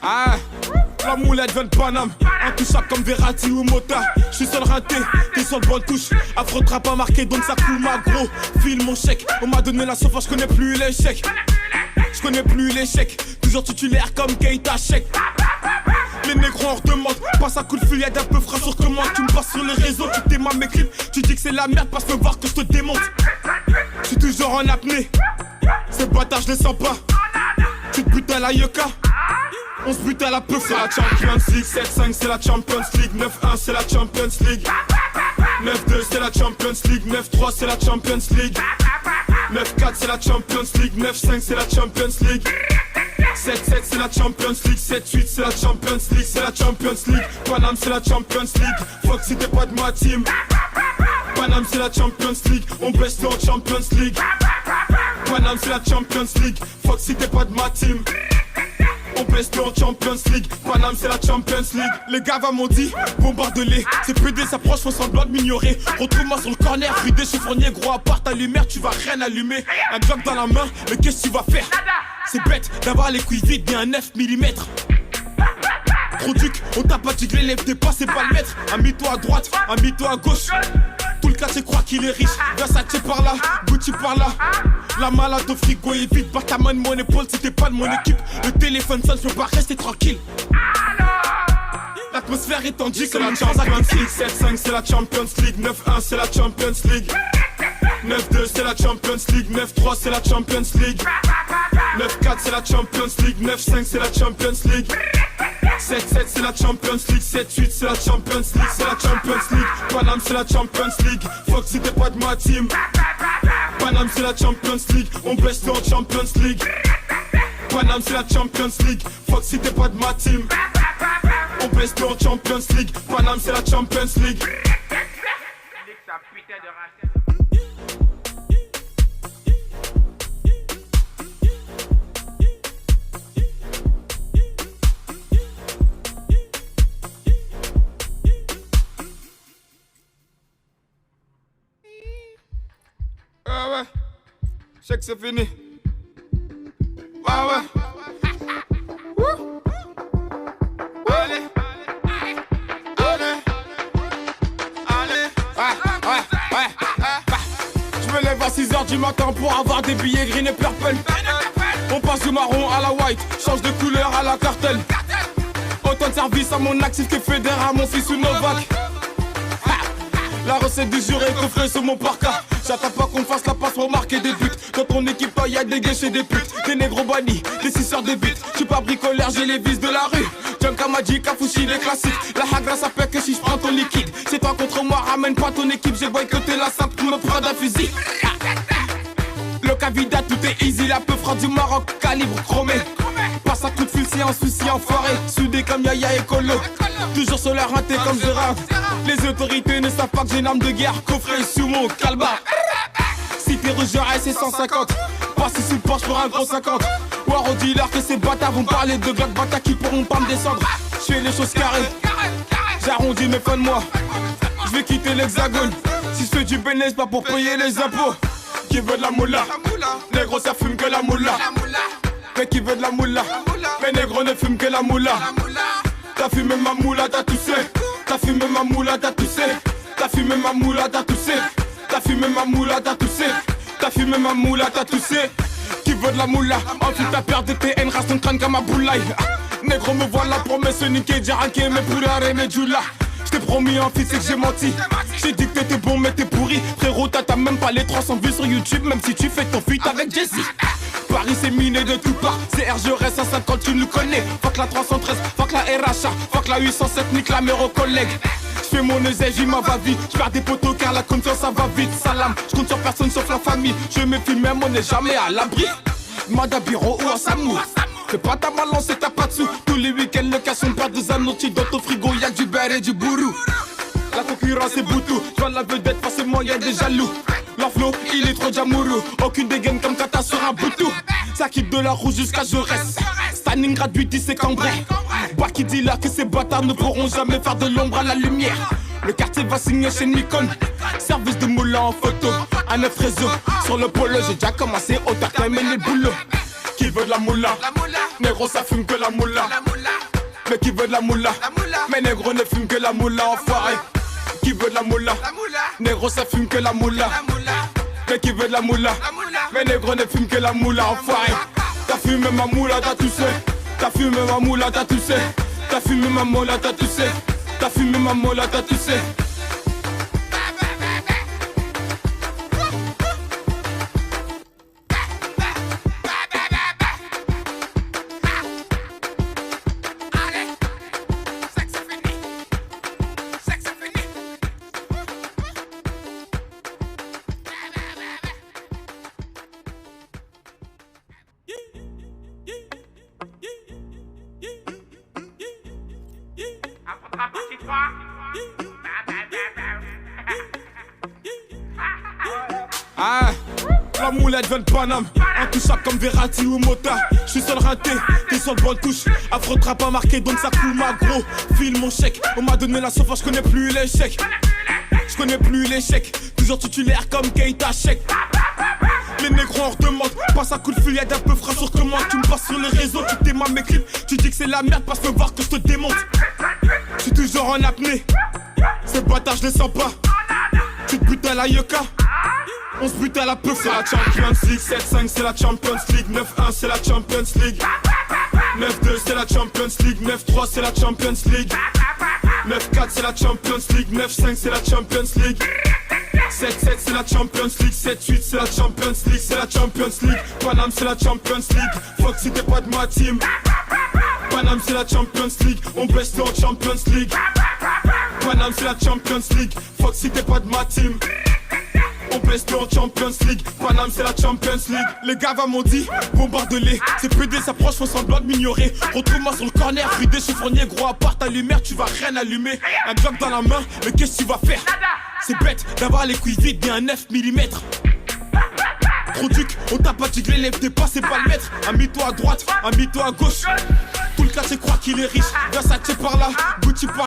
Ah, la moulette vient de Paname, intouchable comme Verratti ou Mota. J'suis seul raté, t'es sur le bon touche. Affreux trap pas marqué donc ça coule ma gros. File mon chèque, on m'a donné la sauce, j'connais plus l'échec. J'connais plus l'échec, toujours titulaire comme Keita Sheik. Les négros en redemandent, passe un coup de fil, un peu frais sur commande. Tu me passes sur les réseaux, tu t'aimes mes clips. Tu dis que c'est la merde, passe me voir que je te démonte. J'suis toujours en apnée, ces bâtards je les sens pas. Tu te butes à la yucca, on se bute à la peu. C'est la Champions League, 7-5 c'est la Champions League, 9-1 c'est la Champions League, 9-2 c'est la Champions League, 9-3 c'est la Champions League, 9-4 c'est la Champions League, 9-5 c'est la Champions League, 7-7 c'est la Champions League, 7-8 c'est la Champions League, c'est la Champions League. Paname c'est la Champions League, fuck si t'es pas de ma team. Paname c'est la Champions League, on baisse en Champions League. Paname c'est la Champions League, fuck si t'es pas de ma team. On baisse en Champions League, Paname c'est la Champions League. Les gars m'ont dit, bombarde-les. C'est PD s'approche, font semblant de m'ignorer. Retrouve-moi sur le corner, fridé chiffonnier. Gros à part ta lumière, tu vas rien allumer. Un glock dans la main, mais qu'est-ce que tu vas faire? C'est bête d'avoir les couilles vides et un 9 mm. Trop duc, on t'a pas diglé, lève tes pas, c'est pas le maître. Amie-toi à droite, amie-toi à gauche. Tout le quartier croit qu'il est riche. Versace par là, Gucci par là. La malade au frigo est vide, par ta main de mon épaule si t'es pas de mon équipe. Le téléphone sonne, je peux pas rester tranquille. L'atmosphère est tendue, c'est la Champions League. 7-5 c'est la Champions League, 9-1 c'est la Champions League, 9-2 c'est la Champions League, 9-3 c'est la Champions League, 9-4 c'est la Champions League, 9-5 c'est la Champions League, 7-7 c'est la Champions League, 7-8 c'est la Champions League, c'est la Champions League. Paname c'est la Champions League, fuck si t'es pas de ma team. Paname c'est la Champions League, on baisse en Champions League. Paname c'est la Champions League, fuck si t'es pas de ma team. On baisse en Champions League, Paname c'est la Champions League. Ah ouais, je sais que c'est fini. Ah ouais. Je me lève à 6h du matin pour avoir des billets green et purple. On passe du marron à la white, change de couleur à la cartel. Autant de service à mon actif que fédère à mon fils ou Novak. La recette du jour est coffrée sur mon parka. J'attends pas qu'on fasse la passe pour marquer des buts. Dans ton équipe, y'a des guichets, des putes, des négros bannis, des suceurs de buts. J'suis pas bricoleur, j'ai les vis de la rue. Junka Magic, Kafushi, les classiques. La hagra ça fait que si j'prends ton liquide. C'est toi contre moi, ramène pas ton équipe. J'ai boycotté la simple, tu me prends d'un fusil. Le Cavida, tout est easy. La peu froide du Maroc, calibre chromé. Passe un coup de fil, c'est un souci enfoiré. Soudé comme Yaya et Colo. Toujours sur leur raté comme Gérard. Les autorités ne savent pas que j'ai une arme de guerre. Coffré sous mon calbar. Si t'es rouge, c'est 150. Passe ici le Porsche pour un gros 50. War au dealer que ces bâtards vont parler de Glock bâtards qui pourront pas me descendre. J'fais les choses carrées, j'arrondis mes fins de mois. J'vais quitter l'hexagone. Si j'fais du bénéfice, pas pour payer les impôts. Qui veut de la moula? Négro ça fume que la moula. Mais qui veut de la moula? Mais négro ne fume que la moula. T'as fumé ma moula, t'as toussé. T'as fumé ma moula, t'as toussé. T'as fumé ma moula, t'as toussé. T'as fumé ma moula, t'as toussé. T'as fumé ma moula, t'as toussé. Qui veut de la moula? Ensuite t'as perdu tes haines, rase ton crâne comme un boulaï. Négro me voilà pour me se niquer, dire que mes pourrares et mes djoula. J't'ai promis un fils et que j'ai menti. J'ai dit que t'étais bon mais t'es pourri. Frérot t'as même pas les 300 vues sur YouTube. Même si tu fais ton feat avec Jessie. Paris c'est miné de tout part. C'est RGRS à 50 tu nous connais. Fuck la 313, fuck la RHA, fuck la 807, nique la mère aux collègues. J'fais mon oseille, j'y m'en va vite. J'perds des poteaux car la confiance ça va vite. Salam, j'compte sur personne sauf la famille. Je me méfie même, on n'est jamais à l'abri. Manda bureau ou à Samou. Fais pas ta balance et t'as pas de sous. Tous les week-ends le cas son père de Zanotti. Dans ton frigo y'a du beurre et du bourrou. La concurrence est boutou. J'vois la vedette, forcément y'a des jaloux. Leur flow, il est trop jamourou. Aucune dégaine comme Kata sur un boutou. Ça quitte de la rouge jusqu'à Jaurès. Stalingrad 8-10 c'est Cambrai. Bah qui dit là que ces bâtards ne pourront jamais faire de l'ombre à la lumière. Le quartier va signer chez Nikon. Service de moulin en photo. À 9 réseaux. Sur le polo, j'ai déjà commencé au taquin mais les boulots. Qui veut de la moula? Négro ça fume que la moula. Mais qui veut de la moula? Mais négro ne fume que la moula, enfoiré. Qui veut de la moula? Négro ça fume que la moula. Mais qui veut de la moula? Mais négro ne fume que la moula, enfoiré. T'as fumé ma moula, t'as tout sais. T'as fumé ma moula, t'as tout sais. T'as fumé ma moula, t'as tout sais. T'as fumé ma moula, t'as tout sais. Ah, la moulette vient de Paname, intouchable comme Verratti ou Mota. J'suis seul raté, t'es sur le bonne touche. Afro trap pas marqué donc ça coule ma gros. File mon chèque, on m'a donné la sauce, j'connais plus l'échec. J'connais plus l'échec, toujours titulaire comme Keita Sheik. Les négros en redemande, passe un coup de fil, y'a d'un peu frais sur commande. Tu me passes sur les réseaux, tu t'aimes mes clips. Tu dis que c'est la merde parce que voir que je te démonte. J'suis toujours en apnée, ces bâtards je les sens pas. Tu te butes à la Yoka, on se bute à la peuf. C'est la Champions League, 7-5 c'est la Champions League, 9-1 c'est la Champions League, 9-2 c'est la Champions League, 9-3 c'est la Champions League, 9-4 c'est la Champions League, 9-5 c'est la Champions League, 7-7 c'est la Champions League, 7-8 c'est la Champions League, c'est la Champions League. Paname c'est la Champions League, fuck si t'es pas de ma team. Paname c'est la Champions League, on baisse en Champions League. Paname c'est la Champions League, fuck si t'es pas de ma team. On baisse en Champions League, Paname c'est la Champions League. Les gars m'ont dit, bombarde-les. Ces PD s'approchent, font semblant de m'ignorer. Retrouve-moi sur le corner, fridé, chiffonnier, gros à part ta lumière, tu vas rien allumer. Un Glock dans la main, mais qu'est-ce que tu vas faire? C'est bête d'avoir les couilles vides, bien 9 mm. Trop duc, on t'a pas tiglé, lève-toi pas, c'est pas le maître. Amie-toi à droite, amie-toi à gauche. Tout le quartier croit qu'il est riche, Versace par là, Gucci par